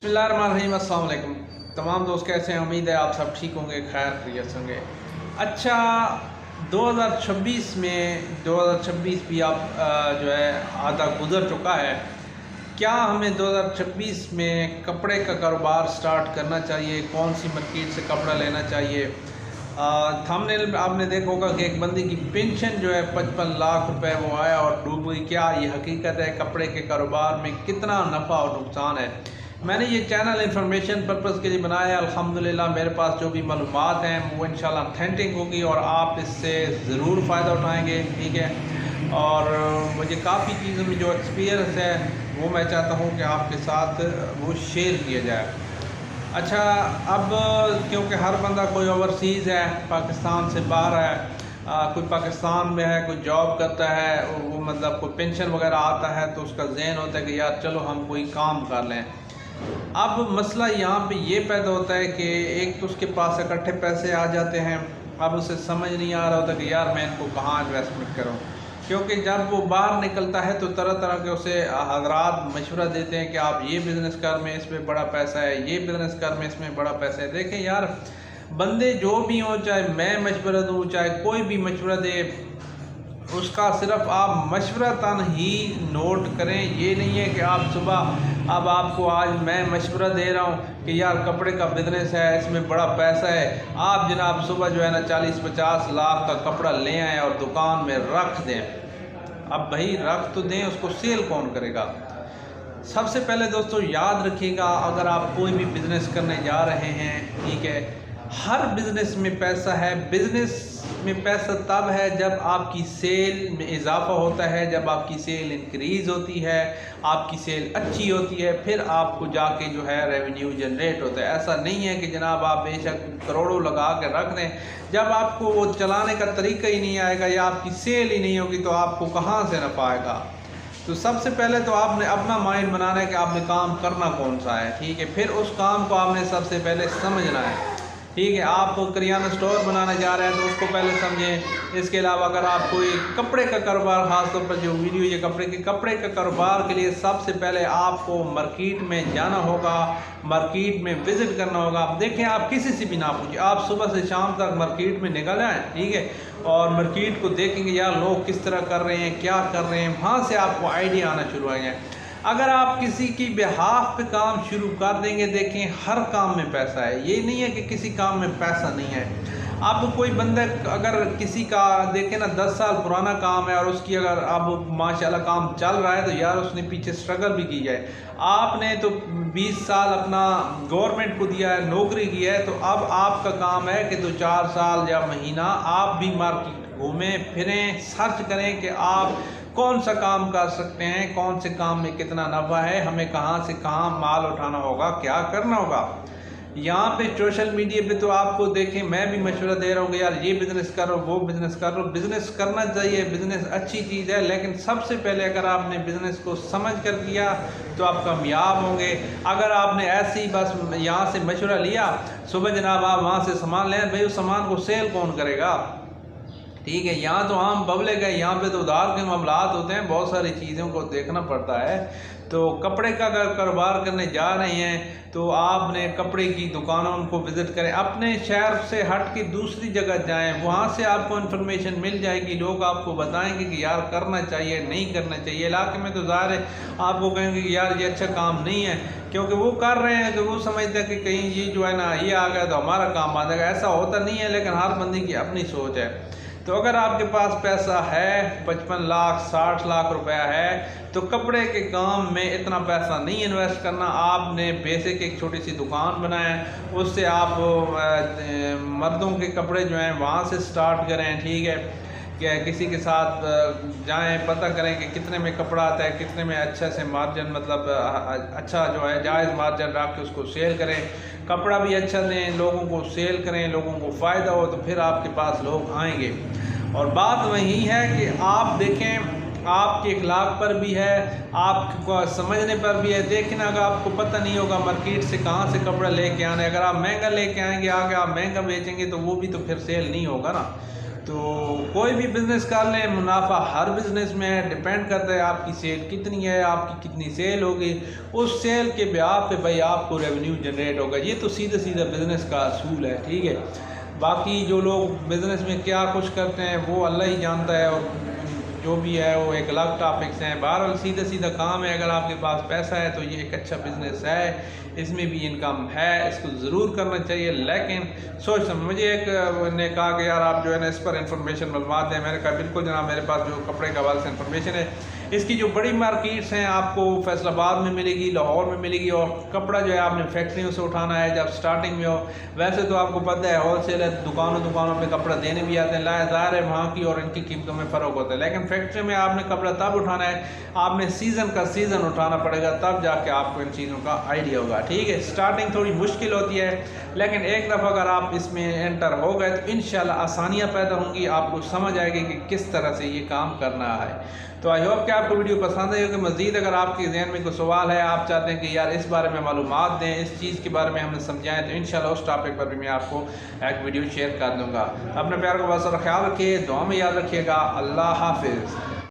बिस्मिल्लाहिर्रहमानिर्रहीम। अस्सलाम वालेकुम तमाम दोस्त, कैसे हैं? उम्मीद है आप सब ठीक होंगे, खैर खैरियत होंगे। अच्छा, 2026 भी आप जो है आधा गुजर चुका है। क्या हमें 2026 में कपड़े का कारोबार स्टार्ट करना चाहिए? कौन सी मार्केट से कपड़ा लेना चाहिए? थंबनेल में आपने देखा होगा कि एक बंदी की पेंशन जो है 55 लाख रुपए वो आया और डूब गई। क्या ये हकीकत है? कपड़े के कारोबार में कितना नफ़ा और नुकसान है? मैंने ये चैनल इंफॉर्मेशन पर्पज़ के लिए बनाया है। अल्हम्दुलिल्लाह मेरे पास जो भी मालूमात हैं वो इंशाल्लाह ऑथेंटिक होगी और आप इससे ज़रूर फ़ायदा उठाएंगे, ठीक है। और मुझे काफ़ी चीज़ों में जो एक्सपीरियंस है वो मैं चाहता हूँ कि आपके साथ वो शेयर किया जाए। अच्छा, अब क्योंकि हर बंदा कोई ओवरसीज़ है, पाकिस्तान से बाहर है, कोई पाकिस्तान में है, कोई जॉब करता है, वो मतलब कोई पेंशन वगैरह आता है तो उसका ज़हन होता है कि यार चलो हम कोई काम कर लें। अब मसला यहाँ पे ये पैदा होता है कि एक तो उसके पास इकट्ठे पैसे आ जाते हैं। अब उसे समझ नहीं आ रहा होता कि यार मैं इनको कहाँ इन्वेस्टमेंट करूँ, क्योंकि जब वो बाहर निकलता है तो तरह तरह के उसे हजरात मशवरा देते हैं कि आप ये बिज़नेस कर में इसमें बड़ा पैसा है, ये बिज़नेस कर में इसमें बड़ा पैसा है। देखें यार, बंदे जो भी हों, चाहे मैं मशवरा दूँ चाहे कोई भी मशवरा दे, उसका सिर्फ आप मशवरा तन ही नोट करें। ये नहीं है कि आप सुबह, अब आपको आज मैं मशवरा दे रहा हूँ कि यार कपड़े का बिज़नेस है, इसमें बड़ा पैसा है, आप जनाब सुबह जो है ना 40-50 लाख का कपड़ा ले आएँ और दुकान में रख दें। अब भाई रख तो दें, उसको सेल कौन करेगा? सबसे पहले दोस्तों याद रखिएगा, अगर आप कोई भी बिज़नेस करने जा रहे हैं, ठीक है, हर बिज़नेस में पैसा है। बिज़नेस में पैसा तब है जब आपकी सेल में इजाफा होता है, जब आपकी सेल इंक्रीज़ होती है, आपकी सेल अच्छी होती है, फिर आपको जाके जो है रेवेन्यू जनरेट होता है। ऐसा नहीं है कि जनाब आप बेशक करोड़ों लगा के रख दें, जब आपको वो चलाने का तरीका ही नहीं आएगा या आपकी सेल ही नहीं होगी तो आपको कहाँ से नफ़ा आएगा? तो सबसे पहले तो आपने अपना माइंड बनाना है कि आपने काम करना कौन सा है, ठीक है। फिर उस काम को आपने सबसे पहले समझना है, ठीक है। आप किराना स्टोर बनाने जा रहे हैं तो उसको पहले समझें। इसके अलावा अगर आप कोई कपड़े का कारोबार, ख़ासतौर पर जो वीडियो ये कपड़े का कारोबार के लिए सबसे पहले आपको मार्केट में जाना होगा, मार्केट में विज़िट करना होगा। आप देखें, आप किसी से भी ना पूछें, आप सुबह से शाम तक मार्केट में निकल आएँ, ठीक है, और मार्केट को देखेंगे यार लोग किस तरह कर रहे हैं, क्या कर रहे हैं, वहाँ से आपको आइडिया आना शुरू हो जाए। अगर आप किसी की बिहाफ पे काम शुरू कर देंगे, देखें हर काम में पैसा है, ये नहीं है कि किसी काम में पैसा नहीं है। अब कोई बंदा अगर किसी का देखें ना 10 साल पुराना काम है और उसकी अगर अब माशाल्लाह काम चल रहा है तो यार उसने पीछे स्ट्रगल भी की है। आपने तो 20 साल अपना गवर्नमेंट को दिया है, नौकरी की है, तो अब आपका काम है कि 2-4 साल या महीना आप भी मार्केट घूमें फिरें, सर्च करें कि आप कौन सा काम कर सकते हैं, कौन से काम में कितना नफ़ा है, हमें कहाँ से कहाँ माल उठाना होगा, क्या करना होगा। यहाँ पे सोशल मीडिया पे तो आपको देखें, मैं भी मशवरा दे रहा हूँ कि यार ये बिज़नेस करो, वो बिज़नेस करो। बिज़नेस करना चाहिए, बिज़नेस अच्छी चीज़ है, लेकिन सबसे पहले अगर आपने बिज़नेस को समझ कर किया तो आप कामयाब होंगे। अगर आपने ऐसे ही बस यहाँ से मशवरा लिया, सुबह जनाब आप वहाँ से सामान लें, भाई उस सामान को सेल कौन करेगा? ठीक है, यहाँ तो हम बबले गए, यहाँ पे तो उधार के मामलात होते हैं, बहुत सारी चीज़ों को देखना पड़ता है। तो कपड़े का अगर कारोबार करने जा रहे हैं तो आपने कपड़े की दुकानों को विज़िट करें, अपने शहर से हट के दूसरी जगह जाएं, वहाँ से आपको इन्फॉर्मेशन मिल जाएगी, लोग आपको बताएंगे कि यार करना चाहिए, नहीं करना चाहिए। इलाके में तो ज़ाहिर है आपको कहेंगे कि यार ये अच्छा काम नहीं है, क्योंकि वो कर रहे हैं तो वो समझते हैं कि कहीं ये जो है ना ये आ गया तो हमारा काम आ जाएगा। ऐसा होता नहीं है, लेकिन हर बंदे की अपनी सोच है। तो अगर आपके पास पैसा है, 55 लाख 60 लाख रुपया है, तो कपड़े के काम में इतना पैसा नहीं इन्वेस्ट करना। आपने बेसिक एक छोटी सी दुकान बनाएं, उससे आप मर्दों के कपड़े जो हैं वहाँ से स्टार्ट करें, ठीक है। कि किसी के साथ जाएं, पता करें कि कितने में कपड़ा आता है, कितने में अच्छा से मार्जिन, मतलब अच्छा जो है जायज़ मार्जिन रख के उसको सेल करें। कपड़ा भी अच्छा दें, लोगों को सेल करें, लोगों को फ़ायदा हो तो फिर आपके पास लोग आएंगे। और बात वही है कि आप देखें, आपके इखलाक पर भी है, आपको समझने पर भी है। देखें ना, अगर आपको पता नहीं होगा मार्केट से कहाँ से कपड़ा लेके आना है, अगर आप महंगा लेके आएंगे, आगे आप महंगा बेचेंगे तो वो भी तो फिर सेल नहीं होगा ना। तो कोई भी बिज़नेस कर लें, मुनाफा हर बिज़नेस में है, डिपेंड करता है आपकी सेल कितनी है, आपकी कितनी सेल होगी, उस सेल के ब्याह पे भाई आपको रेवेन्यू जनरेट होगा। ये तो सीधा सीधा बिज़नेस का असूल है, ठीक है। बाकी जो लोग बिज़नेस में क्या कुछ करते हैं वो अल्लाह ही जानता है, और जो भी है वो एक अलग टॉपिक्स हैं। बहरहाल सीधा सीधा काम है, अगर आपके पास पैसा है तो ये एक अच्छा बिज़नेस है, इसमें भी इनकम है, इसको ज़रूर करना चाहिए। लेकिन सोच समझ, मुझे एक ने कहा कि यार आप जो है ना इस पर इंफॉर्मेशन बनवा दें। मैंने कहा बिल्कुल जनाब, मेरे पास जो कपड़े का हवाले से इंफॉर्मेशन है, इसकी जो बड़ी मार्केट्स हैं आपको फैसलाबाद में मिलेगी, लाहौर में मिलेगी, और कपड़ा जो है आपने फैक्ट्रियों से उठाना है जब स्टार्टिंग में हो। वैसे तो आपको पता है होलसेल है, दुकानों पे कपड़ा देने भी आते हैं, ज़ाहिर है वहाँ की और इनकी कीमतों में फ़र्क होता है। लेकिन फैक्ट्री में आपने कपड़ा तब उठाना है, आपने सीज़न का सीज़न उठाना पड़ेगा, तब जाके आपको इन चीज़ों का आइडिया होगा, ठीक है। स्टार्टिंग थोड़ी मुश्किल होती है, लेकिन एक दफ़ा अगर आप इसमें एंटर हो गए तो इंशाल्लाह आसानियाँ पैदा होंगी, आपको समझ आएगी कि किस तरह से ये काम करना है। तो आई होप कि आपको वीडियो पसंद आई होगी। मज़ीद अगर आपके ज़हन में कोई सवाल है, आप चाहते हैं कि यार इस बारे में मालूमात दें, इस चीज़ के बारे में हमें समझाएं, तो इंशाल्लाह उस टॉपिक पर भी मैं आपको एक वीडियो शेयर कर दूँगा। अपने प्यार को बहुत सारा ख्याल रखिए, दुआ में याद रखिएगा। अल्लाह हाफिज़।